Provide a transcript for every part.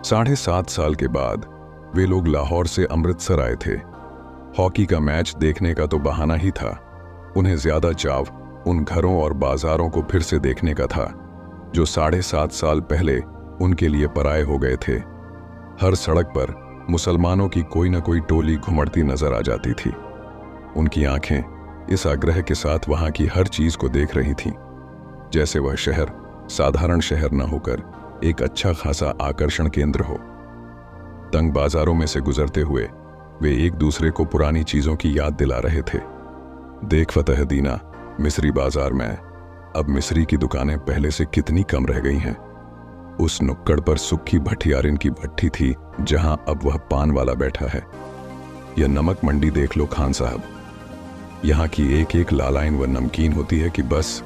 7.5 साल के बाद वे लोग लाहौर से अमृतसर आए थे। हॉकी का मैच देखने का तो बहाना ही था। उन्हें ज्यादा चाव उन घरों और बाजारों को फिर से देखने का था जो 7.5 साल पहले उनके लिए पराये हो गए थे। हर सड़क पर मुसलमानों की कोई न कोई टोली घुमड़ती नजर आ जाती थी। उनकी आंखें इस आग्रह के साथ वहां की हर चीज को देख रही थीं, जैसे वह शहर साधारण शहर न होकर एक अच्छा खासा आकर्षण केंद्र हो। तंग बाजारों में से गुजरते हुए वे एक दूसरे को पुरानी चीजों की याद दिला रहे थे। देख फतहदीना, मिस्री बाजार में अब मिस्री की दुकानें पहले से कितनी कम रह गई हैं। उस नुक्कड़ पर सुक्खी भठियारिन की भट्ठी थी जहां अब वह पान वाला बैठा है। यह नमक मंडी देख लो खान साहब, यहाँ की एक एक लालाइन व नमकीन होती है कि बस।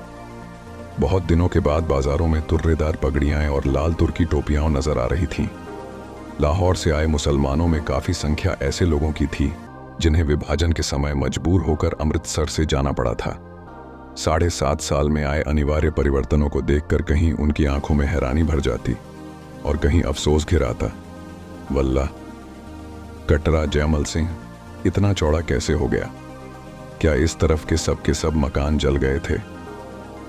बहुत दिनों के बाद बाजारों में तुर्रेदार पगड़ियां और लाल तुर्की टोपियां नजर आ रही थीं। लाहौर से आए मुसलमानों में काफी संख्या ऐसे लोगों की थी जिन्हें विभाजन के समय मजबूर होकर अमृतसर से जाना पड़ा था। 7.5 साल में आए अनिवार्य परिवर्तनों को देखकर कहीं उनकी आंखों में हैरानी भर जाती और कहीं अफसोस घिर आता। वल्लाह, कटरा जयमल सिंह इतना चौड़ा कैसे हो गया? क्या इस तरफ के सब मकान जल गए थे?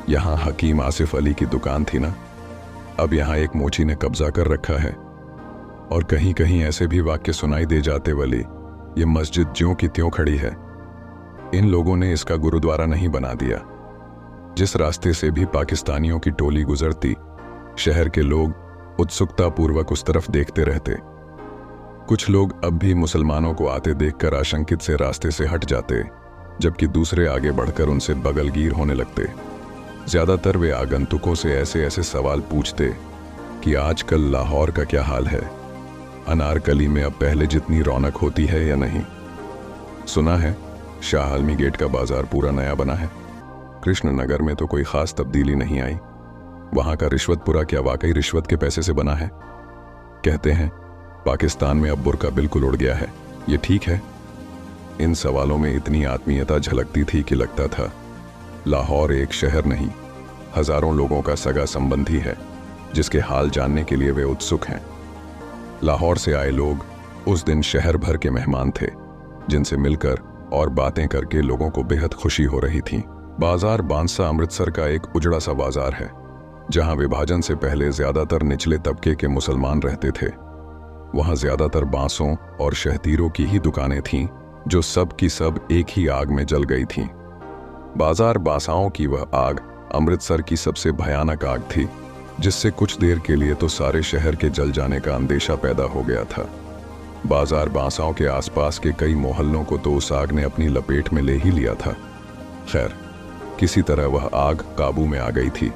यहाँ हकीम आसिफ अली की दुकान थी ना, अब यहाँ एक मोची ने कब्जा कर रखा है। और कहीं कहीं ऐसे भी वाक्य सुनाई दे जाते, वली ये मस्जिद ज्यों की त्यों खड़ी है। इन लोगों ने इसका गुरुद्वारा नहीं बना दिया। जिस रास्ते से भी पाकिस्तानियों की टोली गुजरती, शहर के लोग उत्सुकता पूर्वक उस तरफ देखते रहते। कुछ लोग अब भी मुसलमानों को आते देखकर आशंकित से रास्ते से हट जाते, जबकि दूसरे आगे बढ़कर उनसे बगलगीर होने लगते। ज्यादातर वे आगंतुकों से ऐसे ऐसे सवाल पूछते कि आजकल लाहौर का क्या हाल है, अनारकली में अब पहले जितनी रौनक होती है या नहीं। सुना है शाह आलमी गेट का बाजार पूरा नया बना है। कृष्णनगर में तो कोई खास तब्दीली नहीं आई। वहां का रिश्वतपुरा क्या वाकई रिश्वत के पैसे से बना है? कहते हैं पाकिस्तान में अब बुर्का बिल्कुल उड़ गया है, ये ठीक है? इन सवालों में इतनी आत्मीयता झलकती थी कि लगता था लाहौर एक शहर नहीं, हजारों लोगों का सगा संबंधी है जिसके हाल जानने के लिए वे उत्सुक हैं। लाहौर से आए लोग उस दिन शहर भर के मेहमान थे, जिनसे मिलकर और बातें करके लोगों को बेहद खुशी हो रही थी। बाजार बांसा अमृतसर का एक उजड़ा सा बाजार है, जहां विभाजन से पहले ज्यादातर निचले तबके के मुसलमान रहते थे। वहां ज्यादातर बांसों और शहतीरों की ही दुकानें थीं, जो सब की सब एक ही आग में जल गई थीं। बाजार बासाओं की वह आग अमृतसर की सबसे भयानक आग थी, जिससे कुछ देर के लिए तो सारे शहर के जल जाने का अंदेशा पैदा हो गया था। बाजार बासाओं के आसपास के कई मोहल्लों को तो उस आग ने अपनी लपेट में ले ही लिया था। खैर, किसी तरह वह आग काबू में आ गई थी,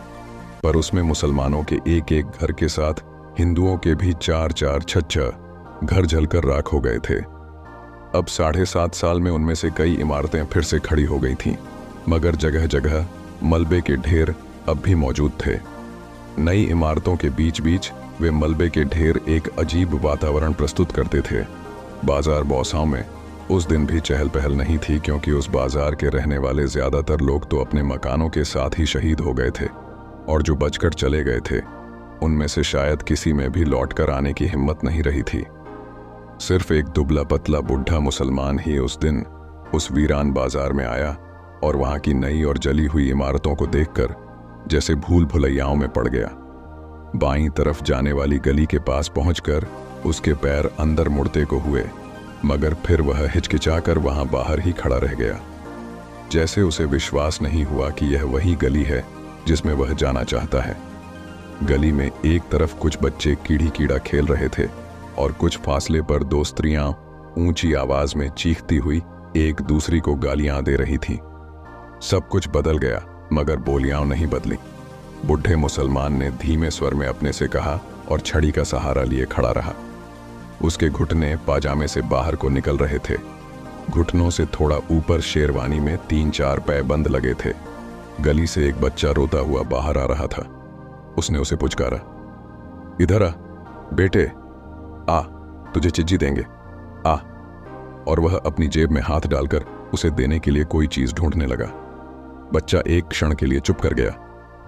पर उसमें मुसलमानों के एक एक घर के साथ हिंदुओं के भी 4-4 6-6 घर जलकर राख हो गए थे। अब 7.5 साल में उनमें से कई इमारतें फिर से खड़ी हो गई थीं, मगर जगह जगह मलबे के ढेर अब भी मौजूद थे। नई इमारतों के बीच बीच वे मलबे के ढेर एक अजीब वातावरण प्रस्तुत करते थे। बाजार बौसाओं में उस दिन भी चहल पहल नहीं थी, क्योंकि उस बाजार के रहने वाले ज्यादातर लोग तो अपने मकानों के साथ ही शहीद हो गए थे, और जो बचकर चले गए थे उनमें से शायद किसी में भी लौटकर आने की हिम्मत नहीं रही थी। सिर्फ एक दुबला पतला बुढ़ा मुसलमान ही उस दिन उस वीरान बाजार में आया और वहां की नई और जली हुई इमारतों को देखकर जैसे भूल भुलैयाओं में पड़ गया। बाईं तरफ जाने वाली गली के पास पहुंचकर उसके पैर अंदर मुड़ते को हुए, मगर फिर वह हिचकिचाकर वहां बाहर ही खड़ा रह गया, जैसे उसे विश्वास नहीं हुआ कि यह वही गली है जिसमें वह जाना चाहता है। गली में एक तरफ कुछ बच्चे कीड़ी कीड़ा खेल रहे थे और कुछ फासले पर दो स्त्रियां ऊंची आवाज में चीखती हुई एक दूसरी को गालियां दे रही थीं। सब कुछ बदल गया, मगर बोलियां नहीं बदली। बुढ़े मुसलमान ने धीमे स्वर में अपने से कहा और छड़ी का सहारा लिए खड़ा रहा। उसके घुटने पाजामे से बाहर को निकल रहे थे। घुटनों से थोड़ा ऊपर शेरवानी में 3-4 पै बंद लगे थे। गली से एक बच्चा रोता हुआ बाहर आ रहा था। उसने उसे पुचकारा, इधर आ बेटे, आ, तुझे चिज्जी देंगे, आ। और वह अपनी जेब में हाथ डालकर उसे देने के लिए कोई चीज ढूंढने लगा। बच्चा एक क्षण के लिए चुप कर गया,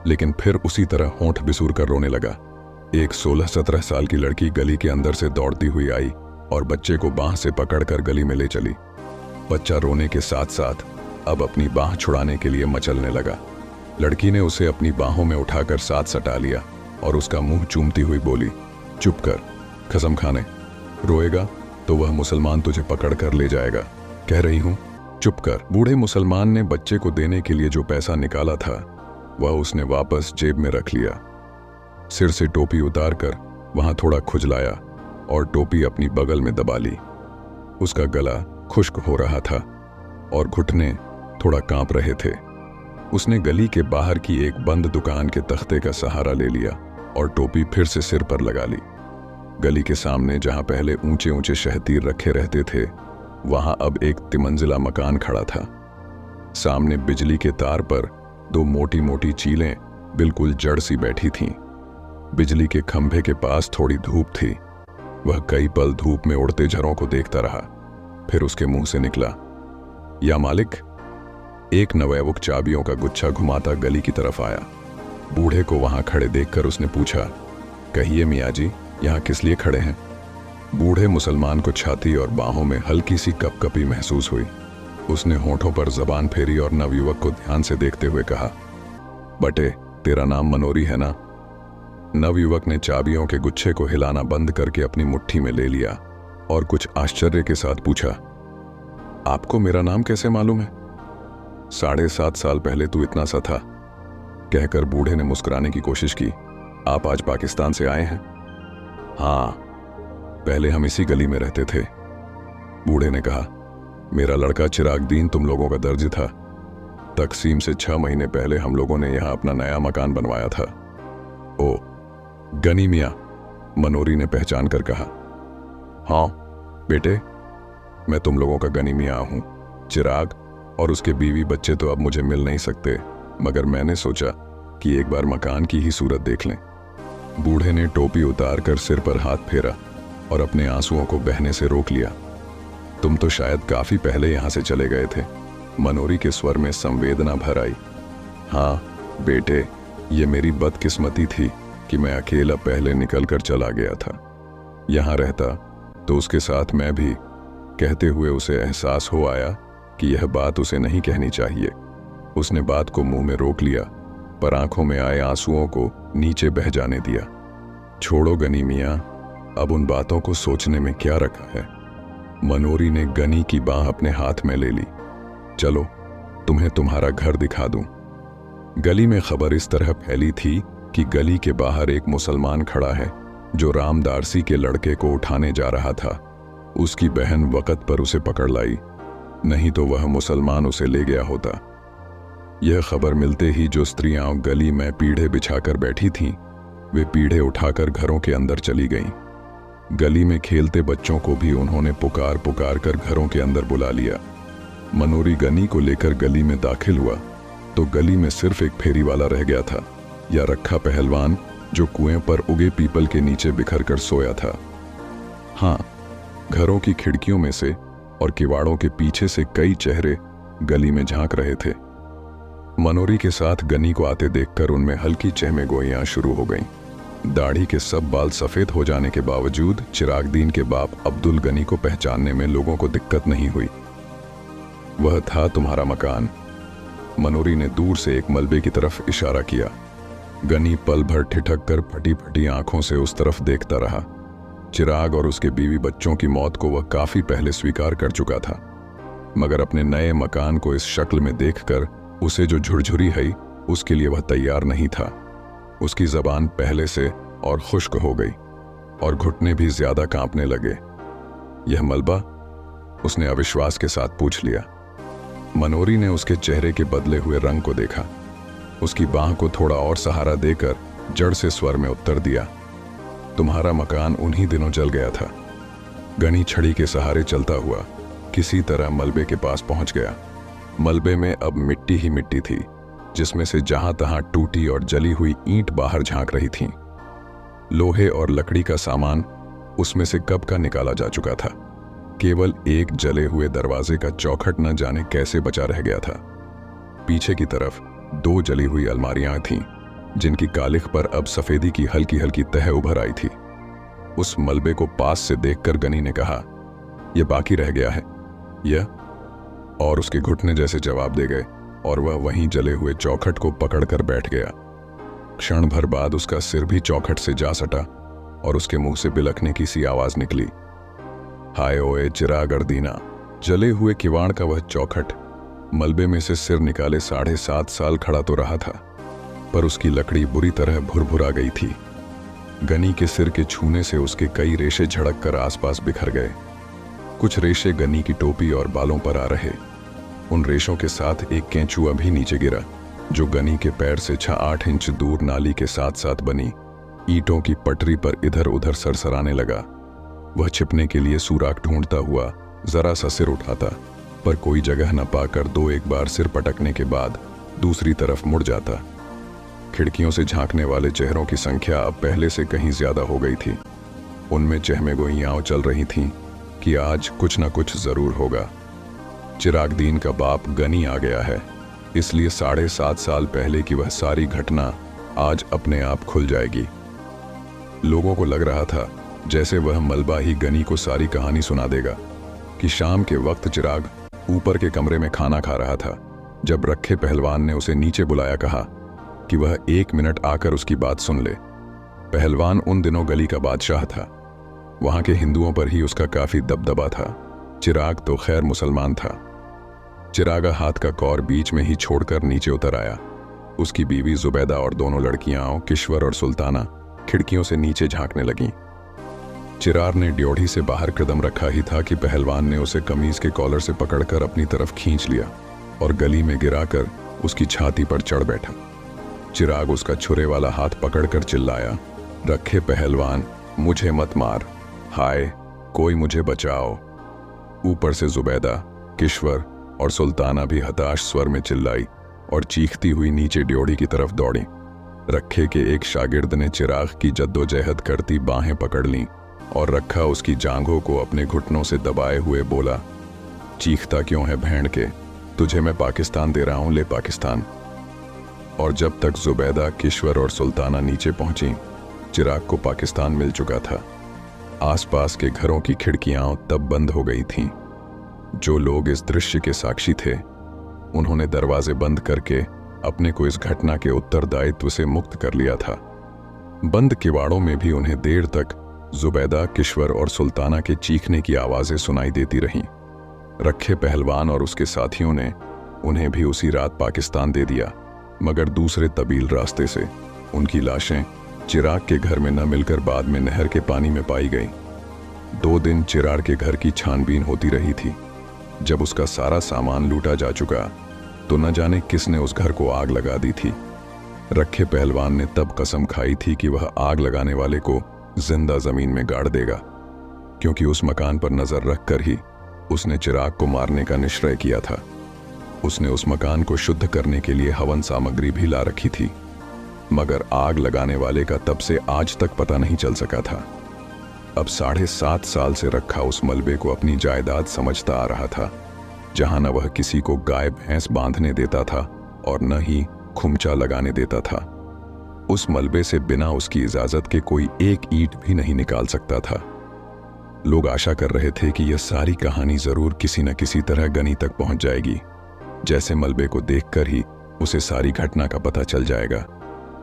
लेकिन फिर उसी तरह होंठ बिसूर कर रोने लगा। एक 16-17 साल की लड़की गली के अंदर से दौड़ती हुई आई और बच्चे को बांह से पकड़कर गली में ले चली। बच्चा रोने के साथ साथ अब अपनी बांह छुड़ाने के लिए मचलने लगा। लड़की ने उसे अपनी बाहों में उठाकर साथ सटा लिया और उसका मुंह चूमती हुई बोली, चुप कर कसम खाने, रोएगा तो वह मुसलमान तुझे पकड़ कर ले जाएगा, कह रही हूं चुप कर। बूढ़े मुसलमान ने बच्चे को देने के लिए जो पैसा निकाला था वह उसने वापस जेब में रख लिया। सिर से टोपी उतार कर वहां थोड़ा खुजलाया और टोपी अपनी बगल में दबा ली। उसका गला खुश्क हो रहा था और घुटने थोड़ा कांप रहे थे। उसने गली के बाहर की एक बंद दुकान के तख्ते का सहारा ले लिया और टोपी फिर से सिर पर लगा ली। गली के सामने जहां पहले ऊंचे ऊंचे शहतीर रखे रहते थे वहां अब एक तिमंजिला मकान खड़ा था। सामने बिजली के तार पर दो मोटी मोटी चीलें बिल्कुल जड़ सी बैठी थीं। बिजली के खंभे के पास थोड़ी धूप थी। वह कई पल धूप में उड़ते झरों को देखता रहा। फिर उसके मुंह से निकला, या मालिक। एक नवैवुक चाबियों का गुच्छा घुमाता गली की तरफ आया। बूढ़े को वहां खड़े देखकर उसने पूछा, कहिए मियाँ जी, यहाँ किस लिए खड़े हैं? बूढ़े मुसलमान को छाती और बाहों में हल्की सी कपकपी महसूस हुई। उसने होठों पर जबान फेरी और नवयुवक को ध्यान से देखते हुए कहा, बटे तेरा नाम मनोरी है ना? नवयुवक ने चाबियों के गुच्छे को हिलाना बंद करके अपनी मुट्ठी में ले लिया और कुछ आश्चर्य के साथ पूछा, आपको मेरा नाम कैसे मालूम है? 7.5 साल पहले तू इतना सा था, कहकर बूढ़े ने मुस्कुराने की कोशिश की। आप आज पाकिस्तान से आए हैं? हाँ, पहले हम इसी गली में रहते थे। बूढ़े ने कहा, मेरा लड़का चिरागदीन तुम लोगों का दर्ज था। तकसीम से 6 महीने पहले हम लोगों ने यहां अपना नया मकान बनवाया था। ओ, गनी मियाँ, मनोरी ने पहचान कर कहा। हाँ बेटे, मैं तुम लोगों का गनी मियाँ हूं। चिराग और उसके बीवी बच्चे तो अब मुझे मिल नहीं सकते, मगर मैंने सोचा कि एक बार मकान की ही सूरत देख लें। बूढ़े ने टोपी उतार कर सिर पर हाथ फेरा और अपने आंसुओं को बहने से रोक लिया। तुम तो शायद काफी पहले यहां से चले गए थे। मनोरी के स्वर में संवेदना भर आई। हाँ बेटे, ये मेरी बदकिस्मती थी कि मैं अकेला पहले निकल कर चला गया था। यहां रहता तो उसके साथ मैं भी, कहते हुए उसे एहसास हो आया कि यह बात उसे नहीं कहनी चाहिए। उसने बात को मुंह में रोक लिया, पर आंखों में आए आंसुओं को नीचे बह जाने दिया। छोड़ो गनी मियाँ, अब उन बातों को सोचने में क्या रखा है। मनोरी ने गनी की बाह अपने हाथ में ले ली। चलो तुम्हें तुम्हारा घर दिखा दूं। गली में खबर इस तरह फैली थी कि गली के बाहर एक मुसलमान खड़ा है जो रामदारसी के लड़के को उठाने जा रहा था। उसकी बहन वक़्त पर उसे पकड़ लाई, नहीं तो वह मुसलमान उसे ले गया होता। यह खबर मिलते ही जो स्त्रियां गली में पीढ़े बिछाकर बैठी थीं, वे पीढ़े उठाकर घरों के अंदर चली गईं। गली में खेलते बच्चों को भी उन्होंने पुकार पुकार कर घरों के अंदर बुला लिया। मनोरी गनी को लेकर गली में दाखिल हुआ तो गली में सिर्फ एक फेरी वाला रह गया था, या रखा पहलवान जो कुएं पर उगे पीपल के नीचे बिखर कर सोया था। हाँ, घरों की खिड़कियों में से और किवाड़ों के पीछे से कई चेहरे गली में झांक रहे थे। मनोरी के साथ गनी को आते देखकर उनमें हल्की चहमेगोइयां शुरू हो गईं। दाढ़ी के सब बाल सफेद हो जाने के बावजूद चिरागदीन के बाप अब्दुल गनी को पहचानने में लोगों को दिक्कत नहीं हुई। वह था तुम्हारा मकान। मनोरी ने दूर से एक मलबे की तरफ इशारा किया। गनी पल भर ठिठक कर फटी फटी आंखों से उस तरफ देखता रहा। चिराग और उसके बीवी बच्चों की मौत को वह काफी पहले स्वीकार कर चुका था, मगर अपने नए मकान को इस शक्ल में देखकर उसे जो झुरझुरी है उसके लिए वह तैयार नहीं था। उसकी जबान पहले से और खुश्क हो गई और घुटने भी ज्यादा कांपने लगे। यह मलबा? उसने अविश्वास के साथ पूछ लिया। मनोरी ने उसके चेहरे के बदले हुए रंग को देखा। उसकी बाह को थोड़ा और सहारा देकर जड़ से स्वर में उत्तर दिया, तुम्हारा मकान उन्हीं दिनों जल गया था। गनी छड़ी के सहारे चलता हुआ किसी तरह मलबे के पास पहुंच गया। मलबे में अब मिट्टी ही मिट्टी थी, जिसमें से जहां तहां टूटी और जली हुई ईंट बाहर झांक रही थीं। लोहे और लकड़ी का सामान उसमें से कब का निकाला जा चुका था। केवल एक जले हुए दरवाजे का चौखट न जाने कैसे बचा रह गया था। पीछे की तरफ 2 जली हुई अलमारियां थीं, जिनकी कालिख पर अब सफेदी की हल्की हल्की तह उभर आई थी। उस मलबे को पास से देखकर गनी ने कहा, यह बाकी रह गया है यह, और उसके घुटने जैसे जवाब दे गए और वह वहीं जले हुए चौखट को पकड़कर बैठ गया। क्षण भर बाद उसका सिर भी चौखट से जा सटा और उसके मुंह से बिलखने की सी आवाज निकली, हाय ओए चिराग अर्दीना। जले हुए किवाड़ का वह चौखट मलबे में से सिर निकाले 7.5 साल खड़ा तो रहा था, पर उसकी लकड़ी बुरी तरह भुरभुरा गई थी। गनी के सिर के छूने से उसके कई रेशे झड़क कर आसपास बिखर गए। कुछ रेशे गनी की टोपी और बालों पर आ रहे। उन रेशों के साथ एक केंचुआ भी नीचे गिरा, जो गनी के पैर से 6-8 इंच दूर नाली के साथ साथ बनी ईंटों की पटरी पर इधर उधर सरसराने लगा। वह छिपने के लिए सुराख ढूंढता हुआ जरा सा सिर उठाता, पर कोई जगह न पाकर 2-1 बार सिर पटकने के बाद दूसरी तरफ मुड़ जाता। खिड़कियों से झांकने वाले चेहरों की संख्या अब पहले से कहीं ज्यादा हो गई थी। उनमें चहमेगोइयां चल रही थीं कि आज कुछ न कुछ जरूर होगा। चिरागदीन का बाप गनी आ गया है, इसलिए 7.5 साल पहले की वह सारी घटना आज अपने आप खुल जाएगी। लोगों को लग रहा था जैसे वह मलबा ही गनी को सारी कहानी सुना देगा कि शाम के वक्त चिराग ऊपर के कमरे में खाना खा रहा था, जब रखे पहलवान ने उसे नीचे बुलाया, कहा कि वह 1 मिनट आकर उसकी बात सुन ले। पहलवान उन दिनों गली का बादशाह था। वहां के हिंदुओं पर ही उसका काफी दबदबा था। चिराग तो खैर मुसलमान था। चिरागा हाथ का कौर बीच में ही छोड़कर नीचे उतर आया। उसकी बीवी जुबैदा और दोनों लड़कियां किश्वर और सुल्ताना खिड़कियों से नीचे झांकने लगीं। चिराग ने ड्योढ़ी से बाहर कदम रखा ही था कि पहलवान ने उसे कमीज के कॉलर से पकड़कर अपनी तरफ खींच लिया और गली में गिराकर उसकी छाती पर चढ़ बैठा। चिराग उसका छुरे वाला हाथ पकड़कर चिल्लाया, रखे पहलवान, मुझे मत मार, हाय कोई मुझे बचाओ। ऊपर से जुबैदा, किश्वर और सुल्ताना भी हताश स्वर में चिल्लाई और चीखती हुई नीचे ड्योढ़ी की तरफ दौड़ी। रखे के एक शागिर्द ने चिराग की जद्दोजहद करती बाहें पकड़ लीं और रखा उसकी जांघों को अपने घुटनों से दबाए हुए बोला, चीखता क्यों है भेड़ के, तुझे मैं पाकिस्तान दे रहा हूं, ले पाकिस्तान। और जब तक जुबैदा, किश्वर और सुल्ताना नीचे पहुंची, चिराग को पाकिस्तान मिल चुका था। आसपास के घरों की खिड़कियां तब बंद हो गई थीं। जो लोग इस दृश्य के साक्षी थे, उन्होंने दरवाजे बंद करके अपने को इस घटना के उत्तरदायित्व से मुक्त कर लिया था। बंद किवाड़ों में भी उन्हें देर तक जुबैदा, किश्वर और सुल्ताना के चीखने की आवाजें सुनाई देती रहीं। रखे पहलवान और उसके साथियों ने उन्हें भी उसी रात पाकिस्तान दे दिया, मगर दूसरे तबील रास्ते से। उनकी लाशें चिराग के घर में न मिलकर बाद में नहर के पानी में पाई गई। 2 दिन चिराग के घर की छानबीन होती रही थी। जब उसका सारा सामान लूटा जा चुका तो न जाने किसने उस घर को आग लगा दी थी। रखे पहलवान ने तब कसम खाई थी कि वह आग लगाने वाले को जिंदा जमीन में गाड़ देगा, क्योंकि उस मकान पर नजर रखकर ही उसने चिराग को मारने का निश्चय किया था। उसने उस मकान को शुद्ध करने के लिए हवन सामग्री भी ला रखी थी, मगर आग लगाने वाले का तब से आज तक पता नहीं चल सका था। अब 7.5 साल से रखा उस मलबे को अपनी जायदाद समझता आ रहा था, जहां न वह किसी को गाय भैंस बांधने देता था और न ही खुमचा लगाने देता था। उस मलबे से बिना उसकी इजाजत के कोई एक ईंट भी नहीं निकाल सकता था। लोग आशा कर रहे थे कि यह सारी कहानी जरूर किसी न किसी तरह गनी तक पहुंच जाएगी। जैसे मलबे को देखकर ही उसे सारी घटना का पता चल जाएगा,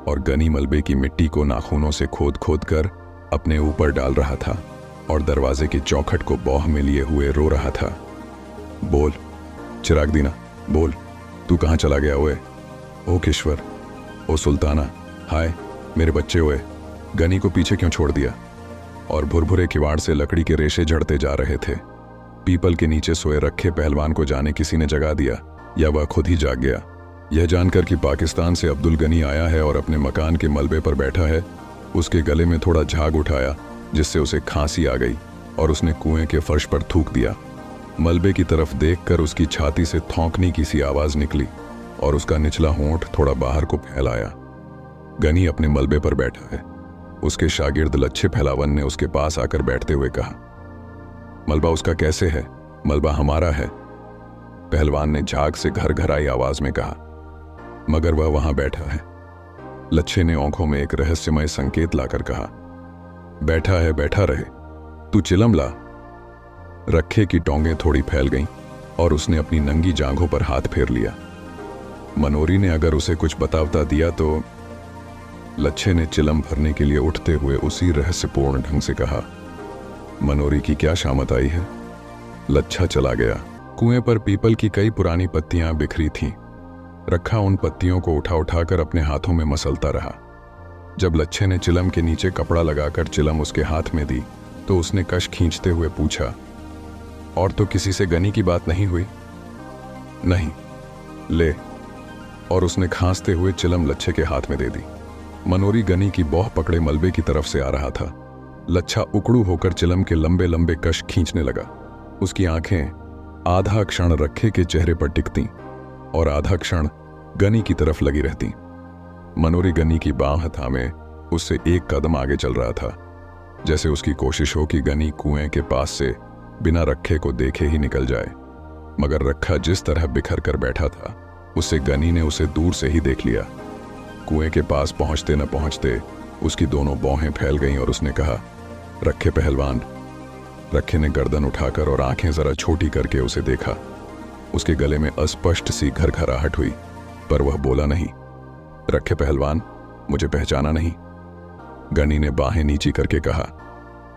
और गनी मलबे की मिट्टी को नाखूनों से खोद खोद कर अपने ऊपर डाल रहा था और दरवाजे के चौखट को बौह में लिए हुए रो रहा था। बोल चिरागदीना, बोल, तू कहाँ चला गया ओए? ओ किश्वर, ओ सुल्ताना, हाय मेरे बच्चे ओए, गनी को पीछे क्यों छोड़ दिया? और भुरभुरे किवाड़ से लकड़ी के रेशे झड़ते जा रहे थे। पीपल के नीचे सोए रखे पहलवान को जाने किसी ने जगा दिया या वह खुद ही जाग गया। यह जानकर कि पाकिस्तान से अब्दुल गनी आया है और अपने मकान के मलबे पर बैठा है, उसके गले में थोड़ा झाग उठाया, जिससे उसे खांसी आ गई और उसने कुएं के फर्श पर थूक दिया। मलबे की तरफ देखकर उसकी छाती से थौंकने की सी आवाज निकली और उसका निचला होंठ थोड़ा बाहर को फैलाया। गनी अपने मलबे पर बैठा है। उसके शागिर्द लच्छे फैलावन ने उसके पास आकर बैठते हुए कहा, मलबा उसका कैसे है? मलबा हमारा है, पहलवान ने झाग से घर घर आई आवाज में कहा, मगर वह वहां बैठा है। लच्छे ने आंखों में एक रहस्यमय संकेत लाकर कहा, बैठा है बैठा रहे, तू चिलम ला। रखे की टोंगें थोड़ी फैल गईं और उसने अपनी नंगी जांघों पर हाथ फेर लिया। मनोरी ने अगर उसे कुछ बतावता दिया तो। लच्छे ने चिलम भरने के लिए उठते हुए उसी रहस्यपूर्ण ढंग से कहा, मनोरी की क्या शामत आई है। लच्छा चला गया। कुएं पर पीपल की कई पुरानी पत्तियां बिखरी थीं। रखा उन पत्तियों को उठा उठाकर अपने हाथों में मसलता रहा। जब लच्छे ने चिलम के नीचे कपड़ा लगाकर चिलम उसके हाथ में दी तो उसने कश खींचते हुए पूछा, और तो किसी से गनी की बात नहीं हुई? नहीं। ले। और उसने खांसते हुए चिलम लच्छे के हाथ में दे दी। मनोरी गनी की बौह पकड़े मलबे की तरफ से आ रहा था। लच्छा उकड़ू होकर चिलम के लंबे लंबे कश खींचने लगा। उसकी आंखें आधा क्षण रखे के चेहरे पर टिकती और आधा क्षण गनी की तरफ लगी रहती। मनोरी गनी की बांह थामे उससे एक कदम आगे चल रहा था, जैसे उसकी कोशिश हो कि गनी कुएं के पास से बिना रखे को देखे ही निकल जाए। मगर रखा जिस तरह बिखर कर बैठा था, उससे गनी ने उसे दूर से ही देख लिया। कुएं के पास पहुंचते न पहुंचते उसकी दोनों बाहें फैल गईं और उसने कहा, रखे पहलवान। रखे ने गर्दन उठाकर और आंखें जरा छोटी करके उसे देखा। उसके गले में अस्पष्ट सी घरघराहट हुई, पर वह बोला नहीं। रखे पहलवान, मुझे पहचाना नहीं? गनी ने बाहें नीची करके कहा,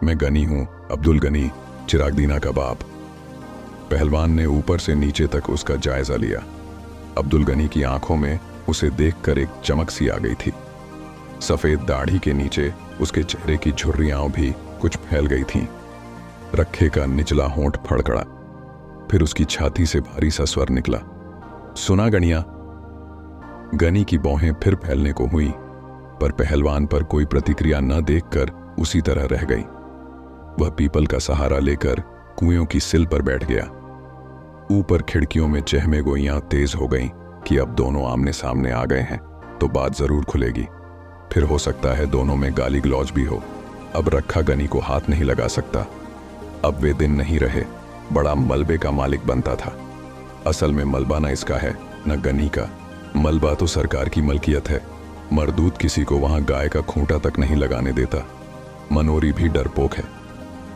मैं गनी हूं, अब्दुल गनी, चिरागदीना का बाप। पहलवान ने ऊपर से नीचे तक उसका जायजा लिया। अब्दुल गनी की आंखों में उसे देखकर एक चमक सी आ गई थी। सफेद दाढ़ी के नीचे उसके चेहरे की झुर्रियां भी कुछ फैल गई थीं। रखे का निचला होंठ फड़कड़ा, फिर उसकी छाती से भारी सा स्वर निकला, सुना गनिया। गनी की बाहें फिर फैलने को हुई, पर पहलवान पर कोई प्रतिक्रिया न देखकर उसी तरह रह गई। वह पीपल का सहारा लेकर कुएं की सिल पर बैठ गया। ऊपर खिड़कियों में चहमे गोइयां तेज हो गईं कि अब दोनों आमने सामने आ गए हैं तो बात जरूर खुलेगी। फिर हो सकता है दोनों में गाली गलौज भी हो। अब रखा गनी को हाथ नहीं लगा सकता। अब वे दिन नहीं रहे, बड़ा मलबे का मालिक बनता था। असल में मलबा न इसका है न गनी का। मलबा तो सरकार की मलकियत है। मरदूत किसी को वहां गाय का खूंटा तक नहीं लगाने देता। मनोरी भी डरपोक है।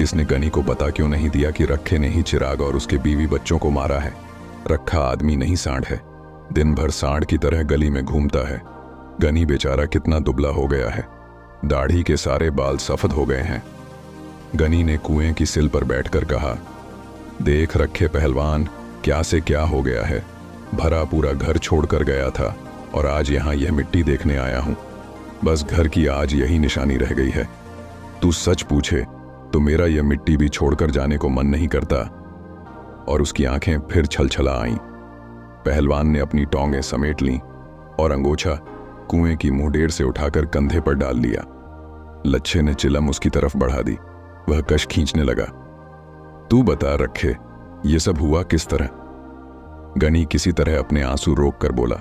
इसने गनी को बता क्यों नहीं दिया कि रखे ने ही चिराग और उसके बीवी बच्चों को मारा है। रखा आदमी नहीं सांड है, दिन भर सांड की तरह गली में घूमता है। गनी बेचारा कितना दुबला हो गया है, दाढ़ी के सारे बाल सफेद हो गए हैं। गनी ने कुएं की सिल पर बैठकर कहा, देख रखे पहलवान, क्या से क्या हो गया है। भरा पूरा घर छोड़कर गया था और आज यहां यह मिट्टी देखने आया हूं। बस घर की आज यही निशानी रह गई है। तू सच पूछे तो मेरा यह मिट्टी भी छोड़कर जाने को मन नहीं करता। और उसकी आंखें फिर छलछला आईं। पहलवान ने अपनी टोंगें समेट लीं और अंगोछा कुएं की मुंहडेर से उठाकर कंधे पर डाल लिया। लच्छे ने चिलम उसकी तरफ बढ़ा दी। वह कश खींचने लगा। तू बता रखे, ये सब हुआ किस तरह? गनी किसी तरह अपने आंसू रोक कर बोला,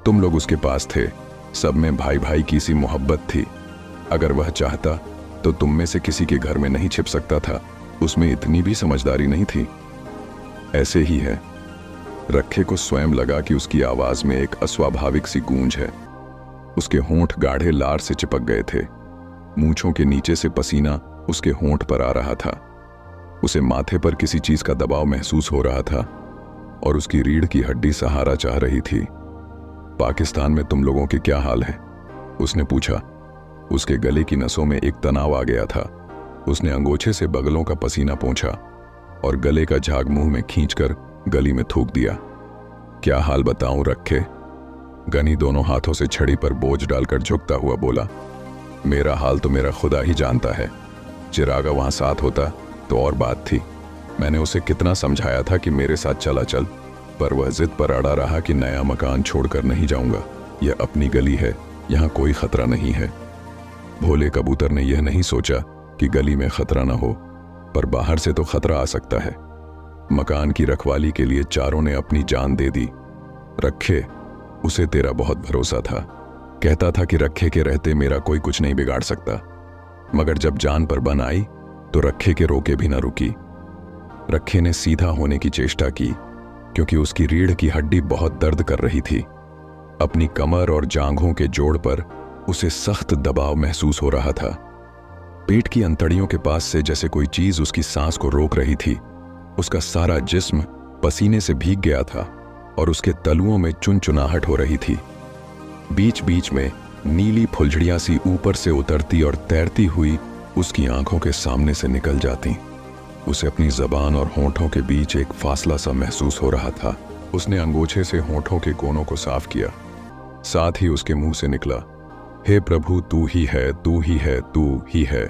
तुम लोग उसके पास थे, सब में भाई भाई की सी मोहब्बत थी। अगर वह चाहता तो तुम में से किसी के घर में नहीं छिप सकता था। उसमें इतनी भी समझदारी नहीं थी। ऐसे ही है। रखे को स्वयं लगा कि उसकी आवाज में एक अस्वाभाविक सी गूंज है। उसके होंठ गाढ़े लार से चिपक गए थे। मूंछों के नीचे से पसीना उसके होंठ पर आ रहा था। उसे माथे पर किसी चीज का दबाव महसूस हो रहा था और उसकी रीढ़ की हड्डी सहारा चाह रही थी। पाकिस्तान में तुम लोगों के क्या हाल है? उसने पूछा। उसके गले की नसों में एक तनाव आ गया था। उसने अंगोछे से बगलों का पसीना पोंछा और गले का झाग मुंह में खींचकर गली में थूक दिया। क्या हाल बताऊं रखे? गनी दोनों हाथों से छड़ी पर बोझ डालकर झुकता हुआ बोला, मेरा हाल तो मेरा खुदा ही जानता है। चिरागा वहां साथ होता तो और बात थी। मैंने उसे कितना समझाया था कि मेरे साथ चला चल, पर वह जिद पर अड़ा रहा कि नया मकान छोड़कर नहीं जाऊंगा। यह अपनी गली है, यहाँ कोई खतरा नहीं है। भोले कबूतर ने यह नहीं सोचा कि गली में खतरा न हो, पर बाहर से तो खतरा आ सकता है। मकान की रखवाली के लिए चारों ने अपनी जान दे दी। रखे, उसे तेरा बहुत भरोसा था। कहता था कि रखे के रहते मेरा कोई कुछ नहीं बिगाड़ सकता। मगर जब जान पर बन आई तो रखे के रोके भी न रुकी। रखे ने सीधा होने की चेष्टा की, क्योंकि उसकी रीढ़ की हड्डी बहुत दर्द कर रही थी। अपनी कमर और जांघों के जोड़ पर उसे सख्त दबाव महसूस हो रहा था। पेट की अंतड़ियों के पास से जैसे कोई चीज उसकी सांस को रोक रही थी। उसका सारा जिस्म पसीने से भीग गया था और उसके तलुओं में चुनचुनाहट हो रही थी। बीच बीच में नीली फुलझड़ियां सी ऊपर से उतरती और तैरती हुई उसकी आंखों के सामने से निकल जाती। उसे अपनी जबान और होंठों के बीच एक फासला सा महसूस हो रहा था। उसने अंगूछे से होंठों के कोनों को साफ किया। साथ ही उसके मुंह से निकला, हे प्रभु, तू ही है, तू ही है, तू ही है।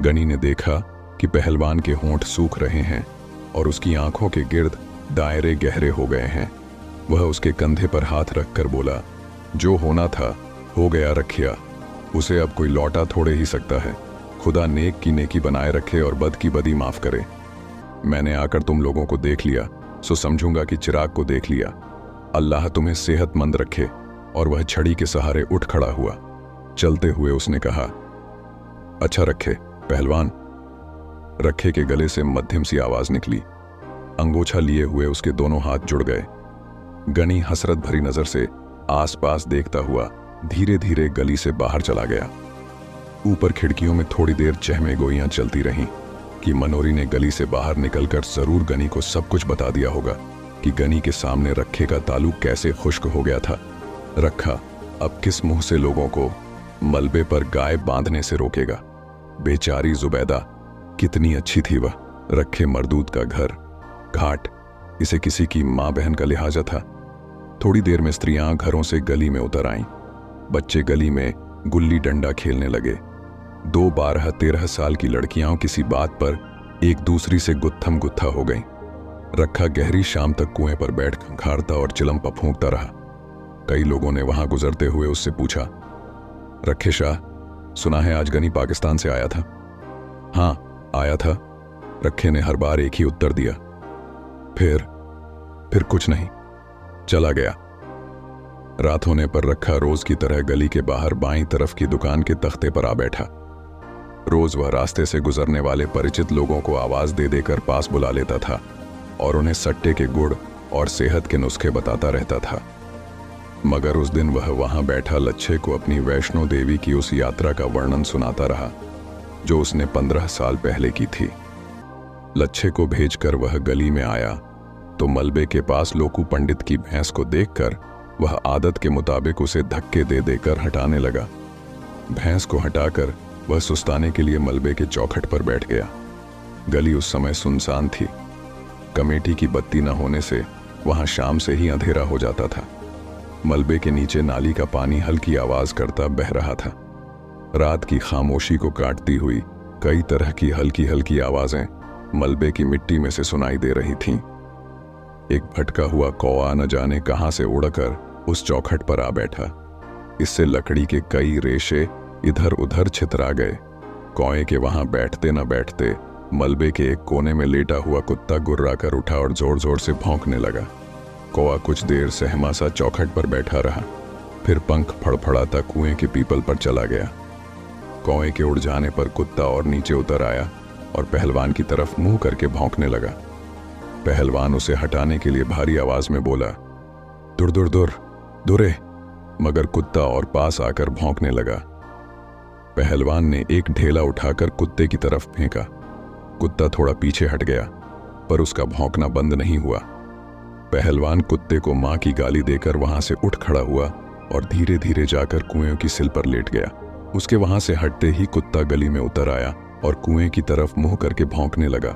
गनी ने देखा कि पहलवान के होंठ सूख रहे हैं और उसकी आंखों के गिर्द दायरे गहरे हो गए हैं। वह उसके कंधे पर हाथ रखकर बोला, जो होना था हो गया रखिया, उसे अब कोई लौटा थोड़े ही सकता है। खुदा नेक की नेकी बनाए रखे और बद की बदी माफ करे। मैंने आकर तुम लोगों को देख लिया, सो समझूंगा कि चिराग को देख लिया। अल्लाह तुम्हें सेहतमंद रखे। और वह छड़ी के सहारे उठ खड़ा हुआ। चलते हुए उसने कहा, अच्छा रखे पहलवान। रखे के गले से मध्यम सी आवाज निकली। अंगोछा लिए हुए उसके दोनों हाथ जुड़ गए। गनी हसरत भरी नजर से आसपास देखता हुआ धीरे धीरे गली से बाहर चला गया। ऊपर खिड़कियों में थोड़ी देर चहमे गोइयां चलती रहीं कि मनोरी ने गली से बाहर निकलकर जरूर गनी को सब कुछ बता दिया होगा कि गनी के सामने रखे का ताल्लुक कैसे खुश्क हो गया था। रखा अब किस मुंह से लोगों को मलबे पर गाय बांधने से रोकेगा। बेचारी जुबैदा, कितनी अच्छी थी वह। रखे मरदूद का घर, घाट, इसे किसी की माँ बहन का लिहाजा था। थोड़ी देर में स्त्रियां घरों से गली में उतर आईं। बच्चे गली में गुल्ली डंडा खेलने लगे। 2 12-13 साल की लड़कियां किसी बात पर एक दूसरी से गुत्थम गुत्था हो गईं। रखा गहरी शाम तक कुएं पर बैठ खंखारता और चिलम फूंकता रहा। कई लोगों ने वहां गुजरते हुए उससे पूछा, रखे शाह, सुना है आज गनी पाकिस्तान से आया था? हाँ आया था, रखे ने हर बार एक ही उत्तर दिया। फिर कुछ नहीं, चला गया। रात होने पर रखा रोज की तरह गली के बाहर बाईं तरफ की दुकान के तख्ते पर आ बैठा। रोज वह रास्ते से गुजरने वाले परिचित लोगों को आवाज दे देकर पास बुला लेता था और उन्हें सट्टे के गुड़ और सेहत के नुस्खे बताता रहता था। मगर उस दिन वह वहां बैठा लच्छे को अपनी वैष्णो देवी की उस यात्रा का वर्णन सुनाता रहा जो उसने 15 साल पहले की थी। लच्छे को भेजकर वह गली में आया तो मलबे के पास लोकू पंडित की भैंस को देखकर वह आदत के मुताबिक उसे धक्के दे देकर हटाने लगा। भैंस को हटाकर वह सुस्ताने के लिए मलबे के चौखट पर बैठ गया। गली उस समय सुनसान थी। कमेटी की बत्ती न होने से वहां शाम से ही अंधेरा हो जाता था। मलबे के नीचे नाली का पानी हल्की आवाज करता बह रहा था। रात की खामोशी को काटती हुई कई तरह की हल्की हल्की आवाजें मलबे की मिट्टी में से सुनाई दे रही थीं। एक भटका हुआ कौआ न जाने कहां से उड़कर उस चौखट पर आ बैठा। इससे लकड़ी के कई रेशे इधर उधर छितरा गए। कौए के वहां बैठते न बैठते मलबे के एक कोने में लेटा हुआ कुत्ता गुर्रा कर उठा और जोर जोर से भौंकने लगा। कौआ कुछ देर सहमा सा चौखट पर बैठा रहा, फिर पंख फड़फड़ाता कुएं के पीपल पर चला गया। कौए के उड़ जाने पर कुत्ता और नीचे उतर आया और पहलवान की तरफ मुंह करके भौंकने लगा। पहलवान उसे हटाने के लिए भारी आवाज में बोला, दुर दुर दुर दुरे, मगर कुत्ता और पास आकर भौंकने लगा। पहलवान ने एक ढेला उठाकर कुत्ते की तरफ फेंका। कुत्ता थोड़ा पीछे हट गया पर उसका भौंकना बंद नहीं हुआ। पहलवान कुत्ते को मां की गाली देकर वहां से उठ खड़ा हुआ और धीरे धीरे जाकर कुएं की सिल पर लेट गया। उसके वहां से हटते ही कुत्ता गली में उतर आया और कुएं की तरफ मुंह करके भौंकने लगा।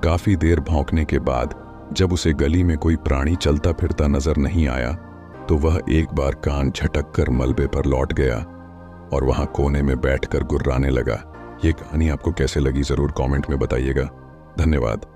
काफी देर भौंकने के बाद जब उसे गली में कोई प्राणी चलता फिरता नजर नहीं आया तो वह एक बार कान झटक कर मलबे पर लौट गया और वहां कोने में बैठकर गुर्राने लगा। ये कहानी आपको कैसे लगी जरूर कमेंट में बताइएगा। धन्यवाद।